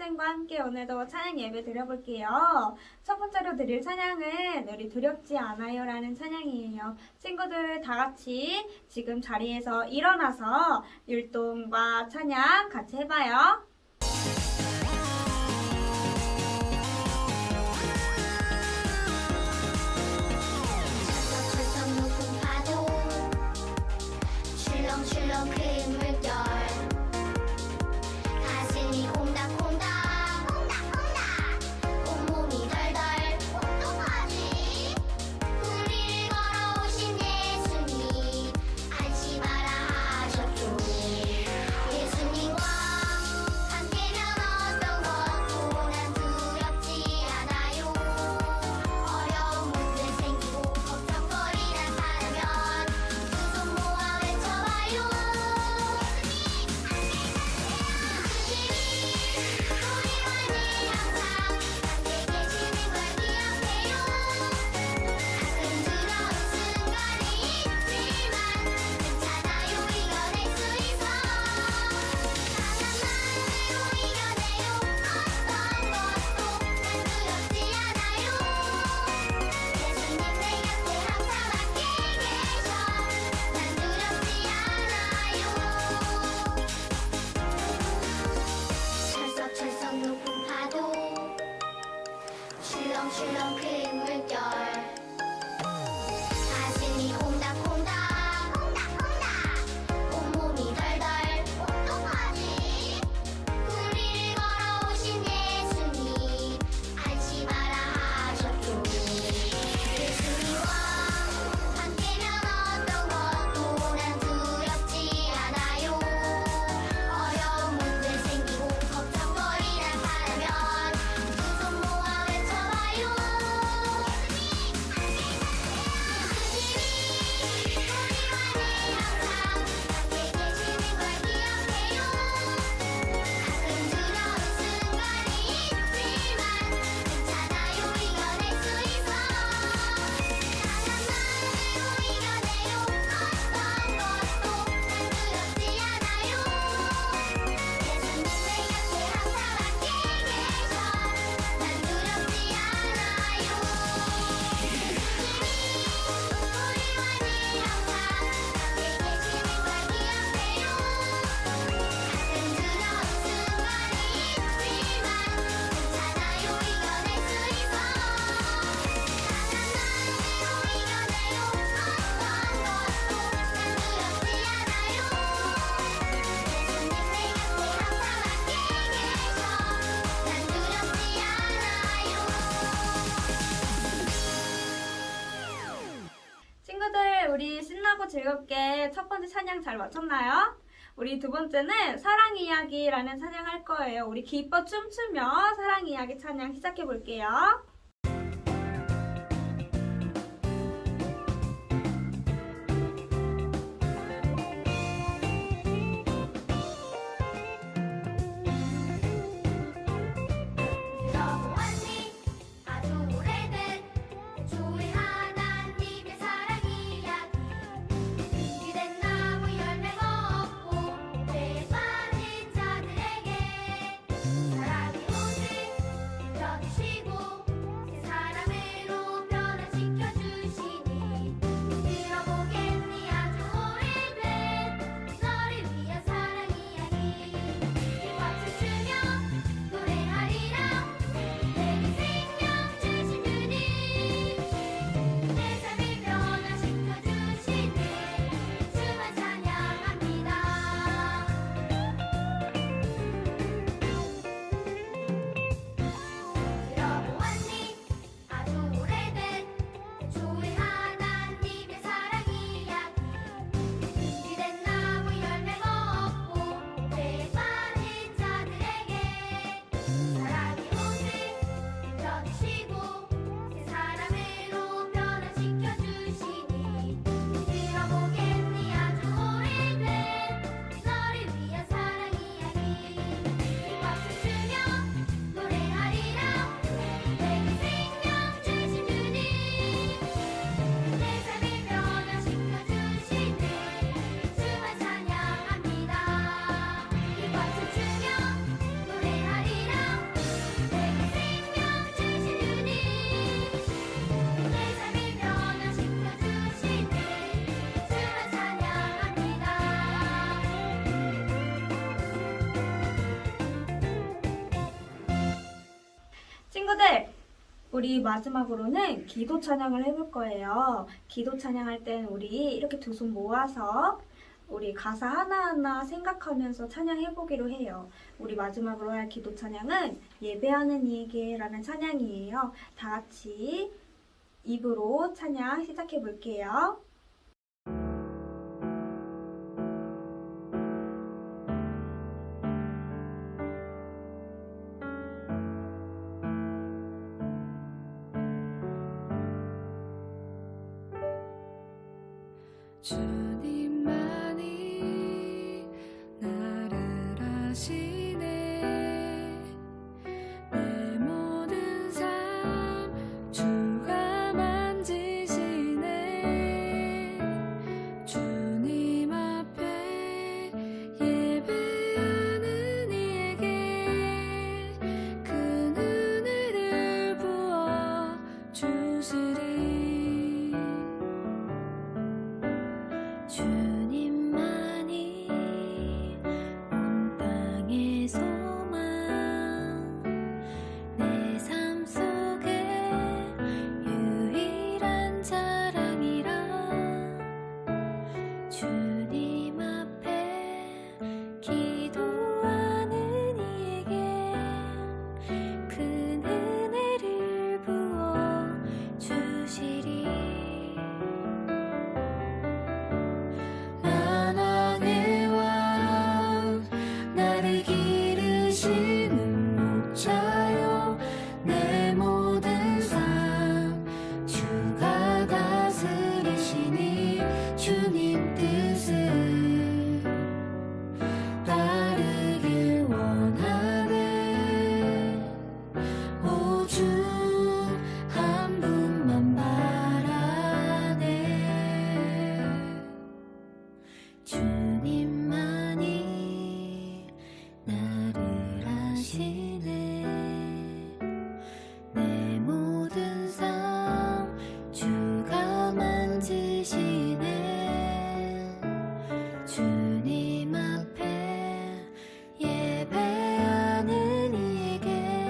선생님과 함께 오늘도 찬양 예배 드려볼게요. 첫 번째로 드릴 찬양은 우리 두렵지 않아요 라는 찬양이에요. 친구들 다 같이 지금 자리에서 일어나서 율동과 찬양 같이 해봐요. 출렁출렁 큰 물결 가슴이 콩닥콩닥 콩닥콩닥 온몸이 덜덜 어떡하지 우리를 걸어오신 예수님 안심하라 하셨죠 예수님과 함께면 어떤 것도 난 두렵지 않아요 어려운 문제 생기고 걱정거리나 사라면 두 손 모아 외쳐봐요 우리와는 항상 함께 계시는 걸 기억해요 가끔 두려운 순간이 있지만 괜찮아요 이겨낼 수 있어 강한 마음으로 이겨내요 어떤 것도 난 두렵지 않아요 예수님 내 곁에 항상 함께 계셔 난 두렵지 않아요 철썩철썩 높은 파도 출렁출렁 큰 물결 가슴이 콩닥콩닥 온몸이 덜덜 어떡하지 우리를 걸어오신 예수님 안심하라 하셨죠 예수님과 함께면 어떤 것도 난 두렵지 않아요 어려운 문제 생기고 걱정거리나 사라면 두 손 모아 외쳐봐요 우리와는 항상 함께 계시는 걸 기억해요 가끔 두려운 순간이 있지만 괜찮아요 이겨낼 수 있어 강한 마음으로 이겨내요 어떤 것도 난 두렵지 않아요 예수님 내 곁에 항상 함께 계셔 난 두렵지 않아요 우리와는 항상 함께 계시는 걸 기억해요 가끔 두려운 순간이 있지만 괜찮아요 이겨낼 수 있어 강한 마음으로 이겨내요 어떤 것도 난 두렵지 않아요 예수님 내 곁에 항상 함께 계셔 난 두렵지 않아요 친구들, 우리 신나고 즐겁게 첫 번째 찬양 잘 마쳤나요? 우리 두 번째는 사랑 이야기라는 찬양 할 거예요. 우리 기뻐 춤추며 사랑 이야기 찬양 시작해 볼게요. 들어보았니 아주 오래된 조의 하나님의 사랑 이야기 유기된 나무 열매가 없고 죄에 빠진 자들에게 사랑이 오직 친구들, 우리 마지막으로는 기도 찬양을 해볼 거예요. 기도 찬양할 땐 우리 이렇게 두 손 모아서 우리 가사 하나하나 생각하면서 찬양해보기로 해요. 우리 마지막으로 할 기도 찬양은 예배하는 이에게라는 찬양이에요. 다 같이 입으로 찬양 시작해볼게요. 주님만이 나를 아시네. 내 모든 삶 주가 만지시네. 주님 앞에 예배하는 이에게 큰 은혜를 부어 주시리. 주님만이 온 땅의 소망, 내 삶 속에 유일한 자랑이라. 주님 앞에 기도하는 이에게 큰 은혜를 부어 주시리. 만왕의 왕 나를 기르시는 목자여, 내 모든 삶 주가 다스리시니. 주님 뜻을 따르길 원하네. 오 주 한 분만 바라네. 주님만이 나를 아시네. 내 모든 삶 주가 만지시네. 주님 앞에 예배하는 이에게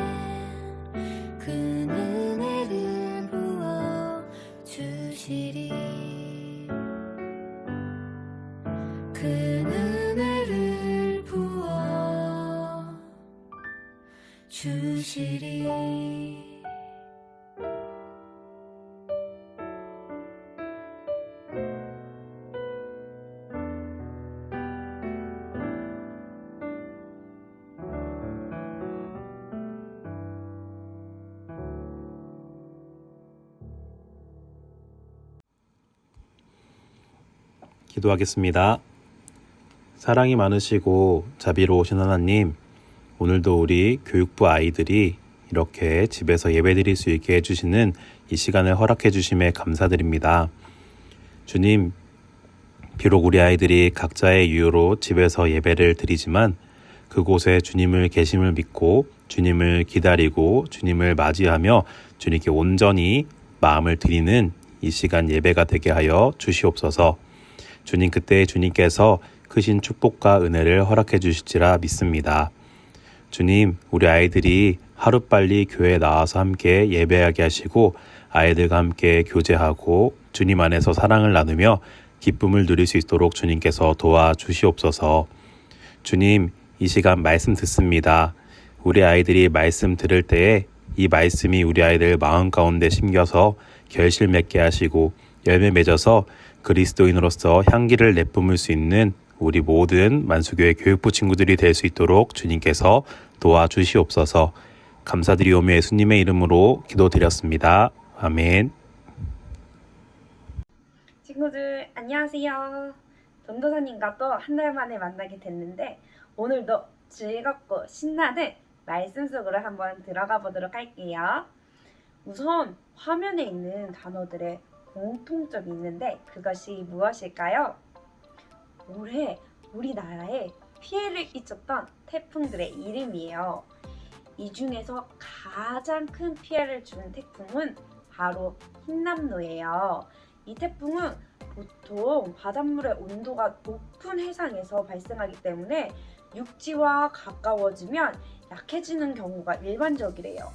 큰 은혜를 부어 주시리. 큰 은혜를 부어 주시리. 기도하겠습니다. 사랑이 많으시고 자비로우신 하나님, 오늘도 우리 교육부 아이들이 이렇게 집에서 예배드릴 수 있게 해주시는 이 시간을 허락해 주심에 감사드립니다. 주님, 비록 우리 아이들이 각자의 이유로 집에서 예배를 드리지만 그곳에 주님을 계심을 믿고 주님을 기다리고 주님을 맞이하며 주님께 온전히 마음을 드리는 이 시간 예배가 되게 하여 주시옵소서. 주님, 그때 주님께서 크신 축복과 은혜를 허락해 주실지라 믿습니다. 주님, 우리 아이들이 하루빨리 교회에 나와서 함께 예배하게 하시고 아이들과 함께 교제하고 주님 안에서 사랑을 나누며 기쁨을 누릴 수 있도록 주님께서 도와주시옵소서. 주님, 이 시간 말씀 듣습니다. 우리 아이들이 말씀 들을 때에 이 말씀이 우리 아이들 마음 가운데 심겨서 결실 맺게 하시고 열매 맺어서 그리스도인으로서 향기를 내뿜을 수 있는 우리 모든 만수교회 교육부 친구들이 될 수 있도록 주님께서 도와주시옵소서. 감사드리오며 예수님의 이름으로 기도드렸습니다. 아멘. 친구들 안녕하세요. 전도사님과 또 한 달 만에 만나게 됐는데 오늘도 즐겁고 신나는 말씀 속으로 한번 들어가 보도록 할게요. 우선 화면에 있는 단어들의 공통점이 있는데 그것이 무엇일까요? 올해 우리나라에 피해를 끼쳤던 태풍들의 이름이에요. 이 중에서 가장 큰 피해를 준 태풍은 바로 흰남노예요. 이 태풍은 보통 바닷물의 온도가 높은 해상에서 발생하기 때문에 육지와 가까워지면 약해지는 경우가 일반적이래요.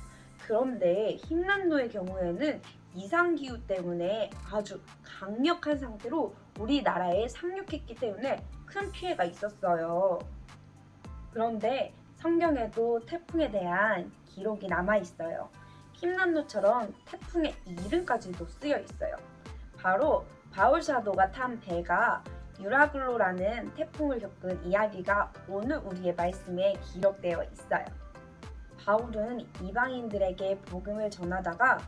그런데 흰난로의 경우에는 이상기후 때문에 아주 강력한 상태로 우리나라에 상륙했기 때문에 큰 피해가 있었어요. 그런데 성경에도 태풍에 대한 기록이 남아 있어요. 흰난로처럼 태풍의 이름까지도 쓰여 있어요. 바로 바울 사도가 탄 배가 유라글로라는 태풍을 겪은 이야기가 오늘 우리의 말씀에 기록되어 있어요. 바울은 이방인들에게 복음을 전하다가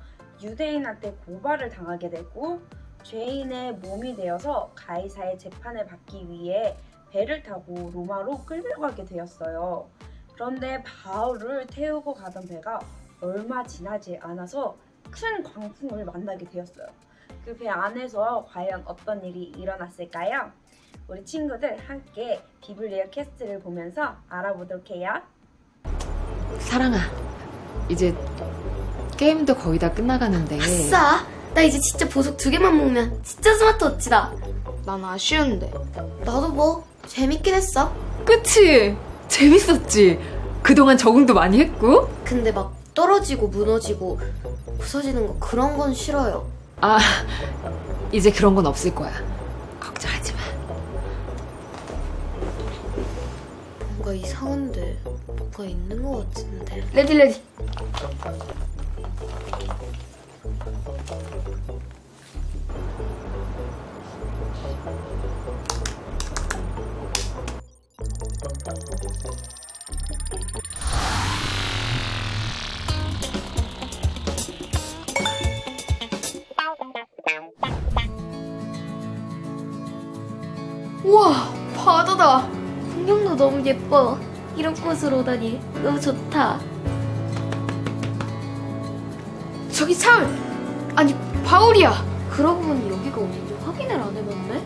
유대인한테 고발을 당하게 되고 죄인의 몸이 되어서 가이사의 재판을 받기 위해 배를 타고 로마로 끌려가게 되었어요. 그런데 바울을 태우고 가던 배가 얼마 지나지 않아서 큰 광풍을 만나게 되었어요. 그 배 안에서 과연 어떤 일이 일어났을까요? 우리 친구들 함께 비블리어 캐스트를 보면서 알아보도록 해요. 사랑아, 이제 게임도 거의 다 끝나가는데. 아싸! 나 이제 진짜 보석 2개만 모으면 진짜 스마트워치다. 난 아쉬운데. 나도 뭐 재밌긴 했어. 그치? 재밌었지? 그동안 적응도 많이 했고. 근데 막 떨어지고 무너지고 부서지는 거 그런 건 싫어요. 아, 이제 그런 건 없을 거야. 걱정하지 마. 뭔가 이상한데 뭐가 있는 거 같은데. 레디. 우와, 바다다. 풍경도 너무 예뻐. 이런 곳으로 오다니 너무 좋다. 저기 사울! 아니, 바울이야! 그러고 보니 여기가 어딘지 확인을 안 해봤네.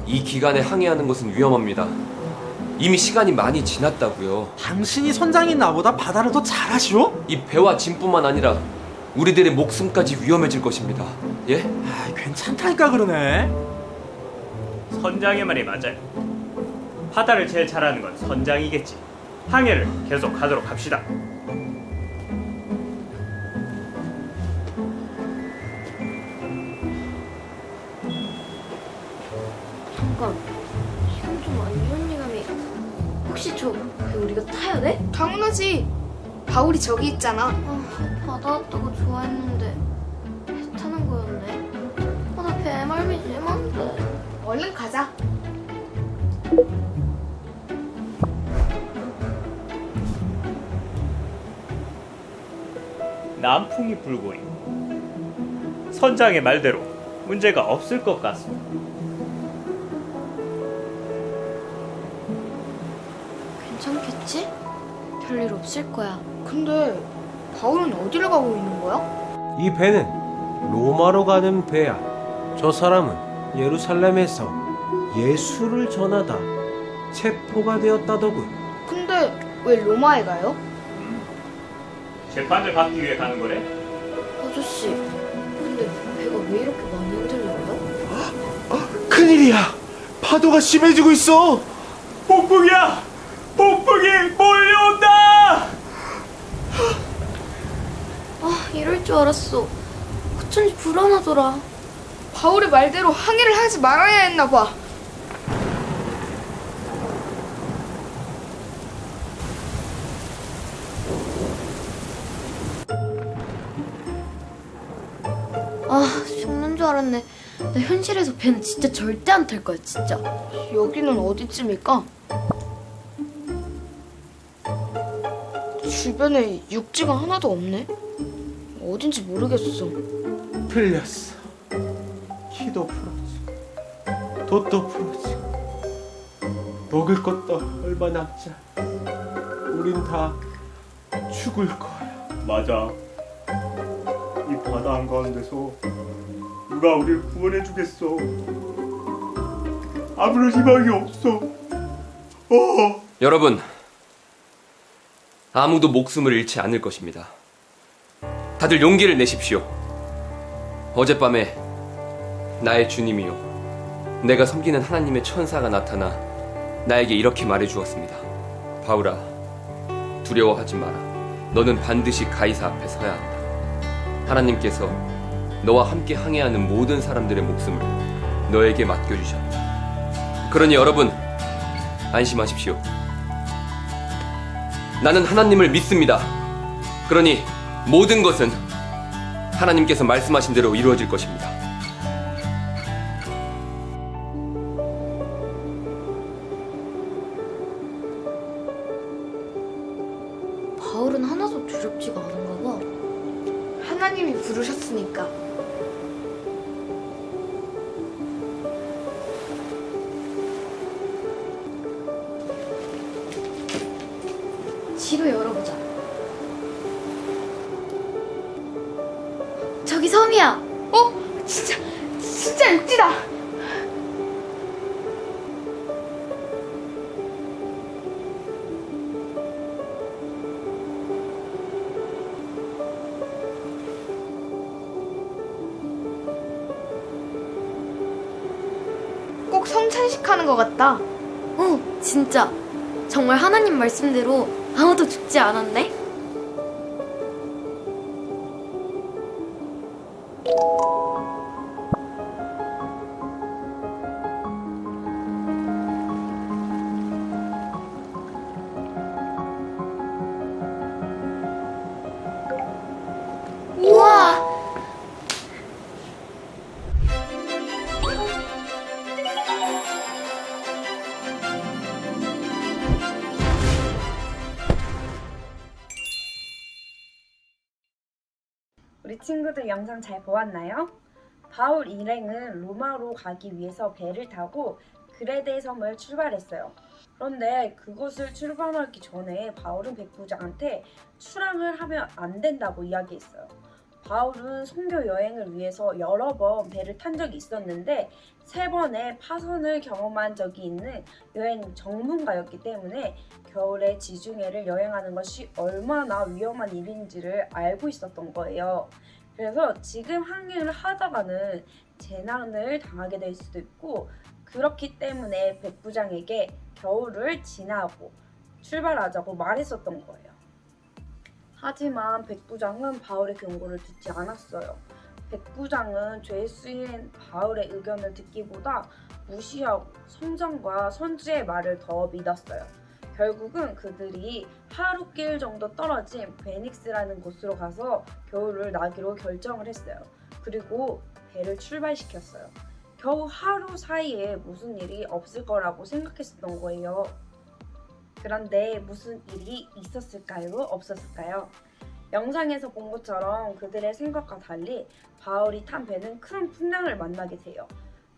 이 기간에 항해하는 것은 위험합니다. 이미 시간이 많이 지났다고요. 당신이 선장인 나보다 바다를 더 잘 아시오? 이 배와 짐뿐만 아니라 우리들의 목숨까지 위험해질 것입니다. 예? 아, 괜찮다니까 그러네. 선장의 말이 맞아요. 바다를 제일 잘하는 건 선장이겠지. 항해를 계속 하도록 합시다. 잠깐, 이건 좀 안 좋은 예감이. 혹시 저 배 우리가 타야 돼? 당연하지. 바울이 저기 있잖아. 바다 왔다고 좋아했는데 배 타는 거였네. 나 배멀미 심한데. 얼른 가자. 남풍이 불고 있고 선장의 말대로 문제가 없을 것 같습니다. 괜찮겠지? 별일 없을 거야. 근데 바울은 어디로 가고 있는 거야? 이 배는 로마로 가는 배야. 저 사람은 예루살렘에서 예수를 전하다 체포가 되었다더군. 근데 왜 로마에 가요? 재판을 받기 위해 가는 거래? 아저씨, 근데 배가 왜 이렇게 많이 흔들려요? 큰일이야. 파도가 심해지고 있어. 폭풍이야! 폭풍이 몰려온다! 아, 이럴 줄 알았어. 어쩐지 불안하더라. 바울의 말대로 항해를 하지 말아야 했나 봐. 아, 죽는 줄 알았네. 나 현실에서 배는 진짜 절대 안 탈 거야, 진짜. 여기는 어디쯤일까? 주변에 육지가 하나도 없네. 어딘지 모르겠어. 틀렸어. 키도 부러지고 돛도 부러지고 먹을 것도 얼마 남지 않아. 우린 다 죽을 거야. 맞아. 이 바다 한가운데서 누가 우리를 구원해 주겠어. 아무런 희망이 없어. 여러분, 아무도 목숨을 잃지 않을 것입니다. 다들 용기를 내십시오. 어젯밤에 나의 주님이요, 내가 섬기는 하나님의 천사가 나타나 나에게 이렇게 말해주었습니다. 바울아, 두려워하지 마라. 너는 반드시 가이사 앞에 서야 한다. 하나님께서 너와 함께 항해하는 모든 사람들의 목숨을 너에게 맡겨주셨다. 그러니 여러분, 안심하십시오. 나는 하나님을 믿습니다. 그러니 모든 것은 하나님께서 말씀하신 대로 이루어질 것입니다. 바울은 하나도 두렵지가 않은가 봐. 하나님이 부르셨으니까. 지도 열어보자. 저기 섬이야. 진짜 육지다. 꼭 성찬식하는 것 같다. 진짜. 정말 하나님 말씀대로 아무도 죽지 않았네. 우와! 우리 친구들 영상 잘 보았나요? 바울 일행은 로마로 가기 위해서 배를 타고 그레데 섬을 출발했어요. 그런데 그곳을 출발하기 전에 바울은 백부장한테 출항을 하면 안 된다고 이야기했어요. 바울은 선교 여행을 위해서 여러 번 배를 탄 적이 있었는데 3번의 파선을 경험한 적이 있는 여행 전문가였기 때문에 겨울에 지중해를 여행하는 것이 얼마나 위험한 일인지를 알고 있었던 거예요. 그래서 지금 항해를 하다가는 재난을 당하게 될 수도 있고, 그렇기 때문에 백부장에게 겨울을 지나고 출발하자고 말했었던 거예요. 하지만 백부장은 바울의 경고를 듣지 않았어요. 백부장은 죄수인 바울의 의견을 듣기보다 무시하고 성전과 선지의 말을 더 믿었어요. 결국은 그들이 하루길 정도 떨어진 베닉스라는 곳으로 가서 겨울을 나기로 결정을 했어요. 그리고 배를 출발시켰어요. 겨우 하루 사이에 무슨 일이 없을 거라고 생각했었던 거예요. 그런데 무슨 일이 있었을까요? 없었을까요? 영상에서 본 것처럼 그들의 생각과 달리 바울이 탄 배는 큰 풍랑을 만나게 돼요.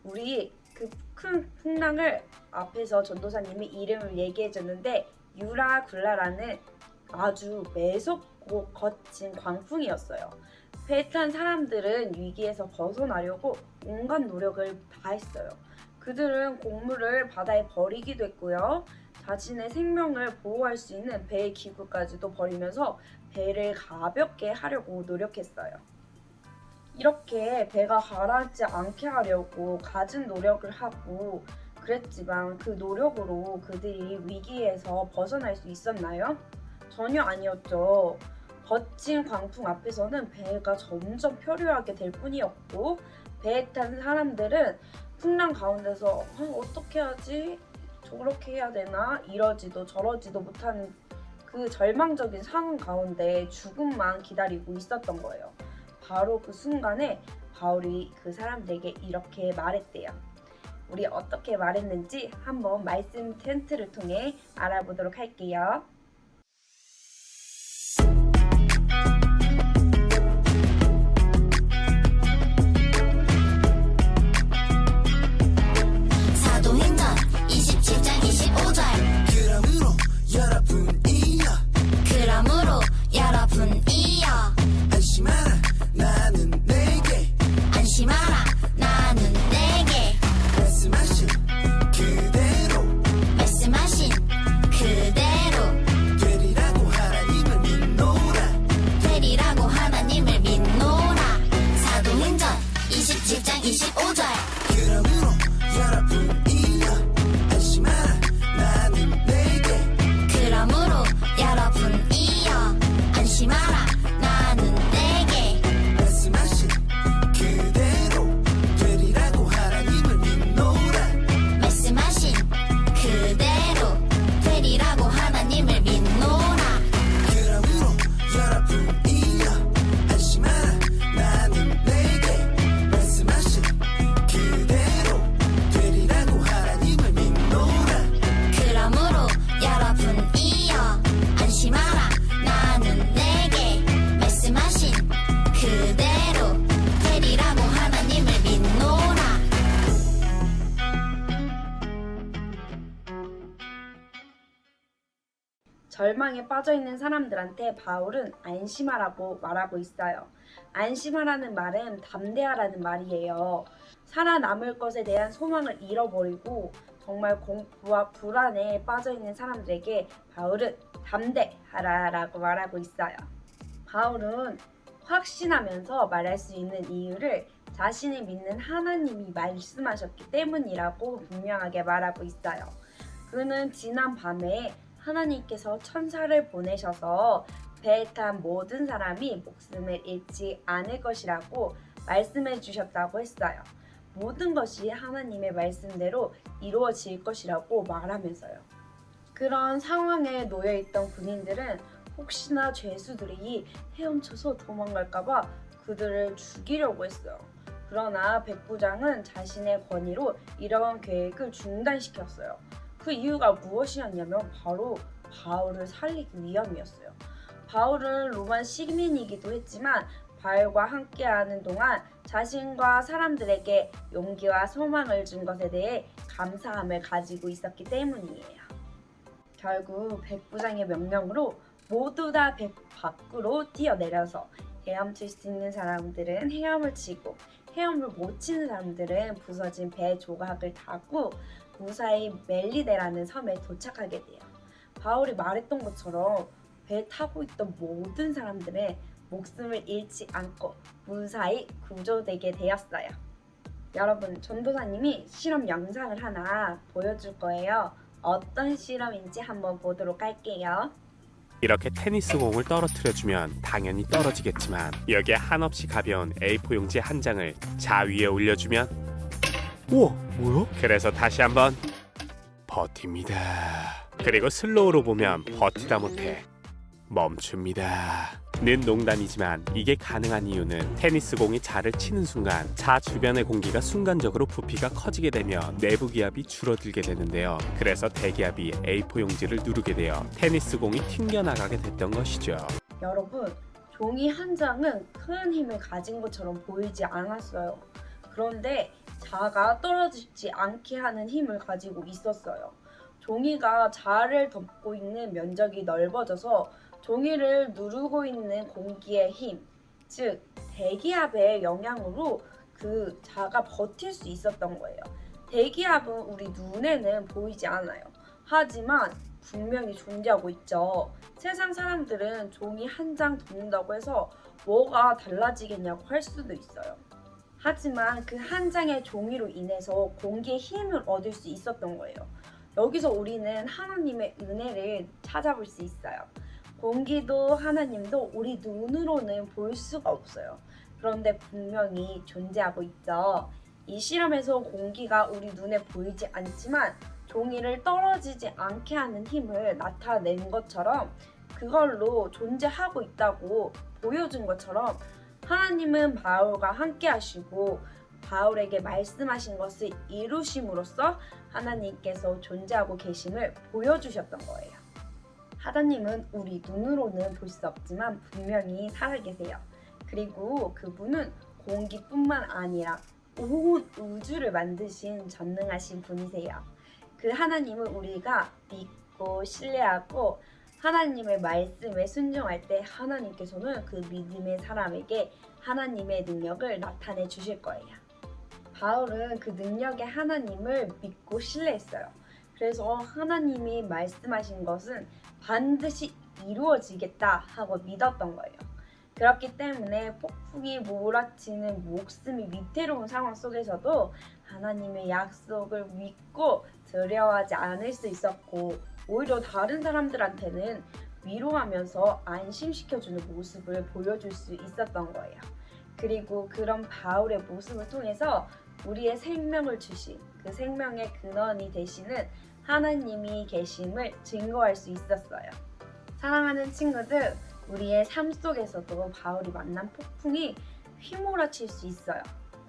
우리 그 큰 풍랑을 앞에서 전도사님이 이름을 얘기해줬는데 유라굴라라는 아주 매섭고 거친 광풍이었어요. 배에 탄 사람들은 위기에서 벗어나려고 온갖 노력을 다했어요. 그들은 곡물을 바다에 버리기도 했고요. 자신의 생명을 보호할 수 있는 배의 기구까지도 버리면서 배를 가볍게 하려고 노력했어요. 이렇게 배가 가라앉지 않게 하려고 갖은 노력을 하고 그랬지만 그 노력으로 그들이 위기에서 벗어날 수 있었나요? 전혀 아니었죠. 거친 광풍 앞에서는 배가 점점 표류하게 될 뿐이었고, 배에 탄 사람들은 풍랑 가운데서 어떻게 하지? 저렇게 해야 되나? 이러지도 저러지도 못하는 그 절망적인 상황 가운데 죽음만 기다리고 있었던 거예요. 바로 그 순간에 바울이 그 사람들에게 이렇게 말했대요. 우리 어떻게 말했는지 한번 말씀 텐트를 통해 알아보도록 할게요. 사도행전 27장 25절. 그러므로 여러분이여 안심하라 나는 내게 말씀하신 그대로 절망에 빠져 있는 사람들한테 바울은 안심하라고 말하고 있어요. 안심하라는 말은 담대하라는 말이에요. 살아남을 것에 대한 소망을 잃어버리고 정말 공포와 불안에 빠져 있는 사람들에게 바울은 담대하라라고 말하고 있어요. 바울은 확신하면서 말할 수 있는 이유를 자신이 믿는 하나님이 말씀하셨기 때문이라고 분명하게 말하고 있어요. 그는 지난 밤에 하나님께서 천사를 보내셔서 배에 탄 모든 사람이 목숨을 잃지 않을 것이라고 말씀해 주셨다고 했어요. 모든 것이 하나님의 말씀대로 이루어질 것이라고 말하면서요. 그런 상황에 놓여있던 군인들은 혹시나 죄수들이 헤엄쳐서 도망갈까봐 그들을 죽이려고 했어요. 그러나 백부장은 자신의 권위로 이러한 계획을 중단시켰어요. 그 이유가 무엇이었냐면 바로 바울을 살리기 위함이었어요. 바울은 로마 시민이기도 했지만 바울과 함께하는 동안 자신과 사람들에게 용기와 소망을 준 것에 대해 감사함을 가지고 있었기 때문이에요. 결국 백부장의 명령으로 모두 다 배 밖으로 뛰어내려서 헤엄칠 수 있는 사람들은 헤엄을 치고 헤엄을 못 치는 사람들은 부서진 배 조각을 타고 무사히 멜리데라는 섬에 도착하게 돼요. 바울이 말했던 것처럼 배 타고 있던 모든 사람들의 목숨을 잃지 않고 무사히 구조되게 되었어요. 여러분, 전도사님이 실험 영상을 하나 보여줄 거예요. 어떤 실험인지 한번 보도록 할게요. 이렇게 테니스 공을 떨어뜨려주면 당연히 떨어지겠지만 여기에 한없이 가벼운 A4 용지 한 장을 자 위에 올려주면 우와 뭐야? 그래서 다시 한번 버팁니다. 그리고 슬로우로 보면 버티다 못해 멈춥니다. 는 농담이지만 이게 가능한 이유는 테니스 공이 자를 치는 순간 자 주변의 공기가 순간적으로 부피가 커지게 되며 내부 기압이 줄어들게 되는데요. 그래서 대기압이 A4 용지를 누르게 되어 테니스 공이 튕겨나가게 됐던 것이죠. 여러분, 종이 한 장은 큰 힘을 가진 것처럼 보이지 않았어요. 그런데 자가 떨어지지 않게 하는 힘을 가지고 있었어요. 종이가 자를 덮고 있는 면적이 넓어져서 종이를 누르고 있는 공기의 힘, 즉 대기압의 영향으로 그 자가 버틸 수 있었던 거예요. 대기압은 우리 눈에는 보이지 않아요. 하지만 분명히 존재하고 있죠. 세상 사람들은 종이 한 장 덮는다고 해서 뭐가 달라지겠냐고 할 수도 있어요. 하지만 그 한 장의 종이로 인해서 공기의 힘을 얻을 수 있었던 거예요. 여기서 우리는 하나님의 은혜를 찾아볼 수 있어요. 공기도 하나님도 우리 눈으로는 볼 수가 없어요. 그런데 분명히 존재하고 있죠. 이 실험에서 공기가 우리 눈에 보이지 않지만 종이를 떨어지지 않게 하는 힘을 나타낸 것처럼 그걸로 존재하고 있다고 보여준 것처럼 하나님은 바울과 함께 하시고 바울에게 말씀하신 것을 이루심으로써 하나님께서 존재하고 계심을 보여주셨던 거예요. 하나님은 우리 눈으로는 볼 수 없지만 분명히 살아계세요. 그리고 그분은 공기뿐만 아니라 온 우주를 만드신 전능하신 분이세요. 그 하나님은 우리가 믿고 신뢰하고 하나님의 말씀에 순종할 때 하나님께서는 그 믿음의 사람에게 하나님의 능력을 나타내 주실 거예요. 바울은 그 능력의 하나님을 믿고 신뢰했어요. 그래서 하나님이 말씀하신 것은 반드시 이루어지겠다 하고 믿었던 거예요. 그렇기 때문에 폭풍이 몰아치는 목숨이 위태로운 상황 속에서도 하나님의 약속을 믿고 두려워하지 않을 수 있었고 오히려 다른 사람들한테는 위로하면서 안심시켜주는 모습을 보여줄 수 있었던 거예요. 그리고 그런 바울의 모습을 통해서 우리의 생명을 주신 그 생명의 근원이 되시는 하나님이 계심을 증거할 수 있었어요. 사랑하는 친구들, 우리의 삶 속에서도 바울이 만난 폭풍이 휘몰아칠 수 있어요.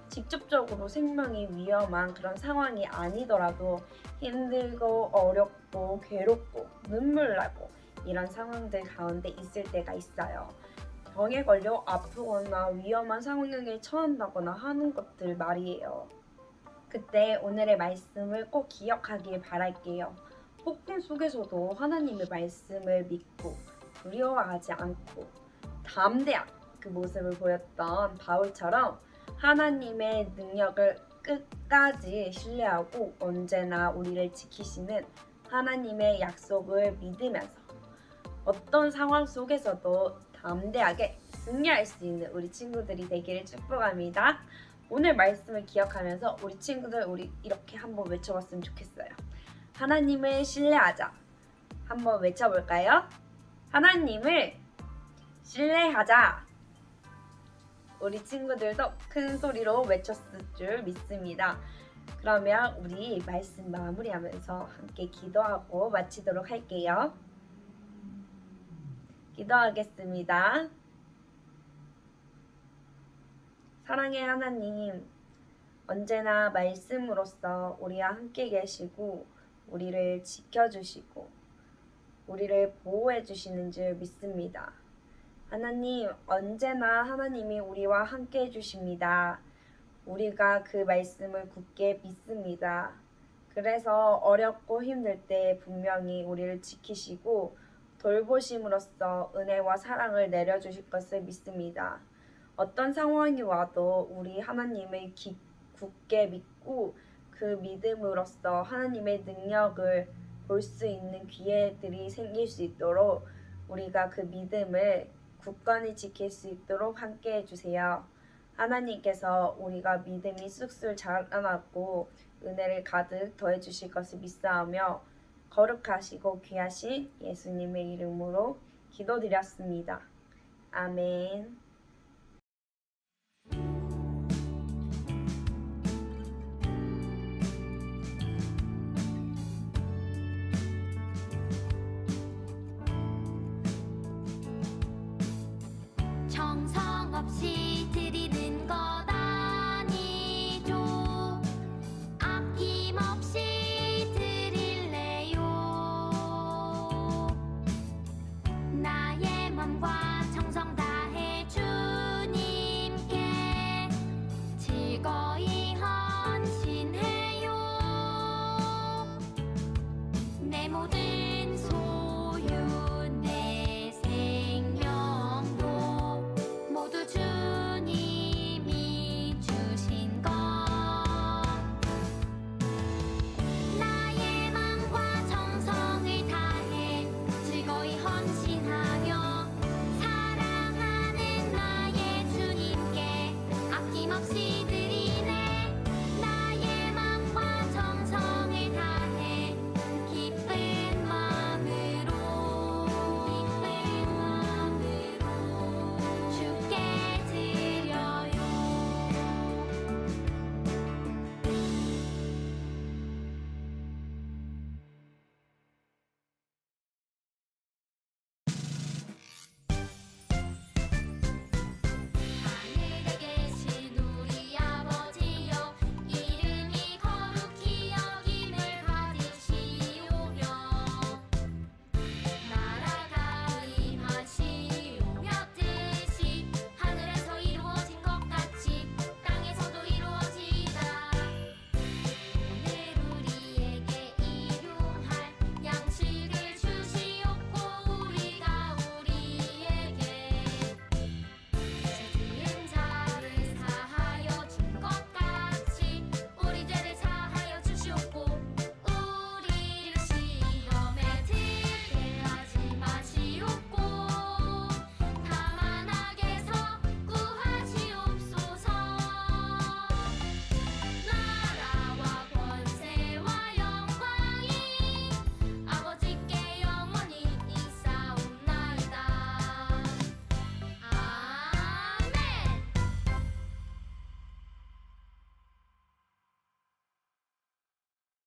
직접적으로 생명이 위험한 그런 상황이 아니더라도 힘들고 어렵고 괴롭고 눈물 나고 이런 상황들 가운데 있을 때가 있어요. 병에 걸려 아프거나 위험한 상황에 처한다거나 하는 것들 말이에요. 그때 오늘의 말씀을 꼭 기억하길 바랄게요. 폭풍 속에서도 하나님의 말씀을 믿고 두려워하지 않고 담대한 그 모습을 보였던 바울처럼 하나님의 능력을 끝까지 신뢰하고 언제나 우리를 지키시는 하나님의 약속을 믿으면서 어떤 상황 속에서도 담대하게 승리할 수 있는 우리 친구들이 되기를 축복합니다. 오늘 말씀을 기억하면서 우리 친구들 우리 이렇게 한번 외쳐봤으면 좋겠어요. 하나님을 신뢰하자. 한번 외쳐볼까요? 하나님을 신뢰하자. 우리 친구들도 큰 소리로 외쳤을 줄 믿습니다. 그러면 우리 말씀 마무리하면서 함께 기도하고 마치도록 할게요. 기도하겠습니다. 사랑의 하나님, 언제나 말씀으로써 우리와 함께 계시고 우리를 지켜주시고 우리를 보호해 주시는 줄 믿습니다. 하나님, 언제나 하나님이 우리와 함께 해주십니다. 우리가 그 말씀을 굳게 믿습니다. 그래서 어렵고 힘들 때 분명히 우리를 지키시고 돌보심으로써 은혜와 사랑을 내려주실 것을 믿습니다. 어떤 상황이 와도 우리 하나님을 굳게 믿고 그 믿음으로써 하나님의 능력을 볼 수 있는 기회들이 생길 수 있도록 우리가 그 믿음을 굳건히 지킬 수 있도록 함께 해주세요. 하나님께서 우리가 믿음이 쑥쑥 자라나고 은혜를 가득 더해 주실 것을 믿사오며 거룩하시고 귀하신 예수님의 이름으로 기도드렸습니다. 아멘. 정성 없이 드리는 것 아니죠. 아낌없이 드릴래요. 나의 맘과 정성 다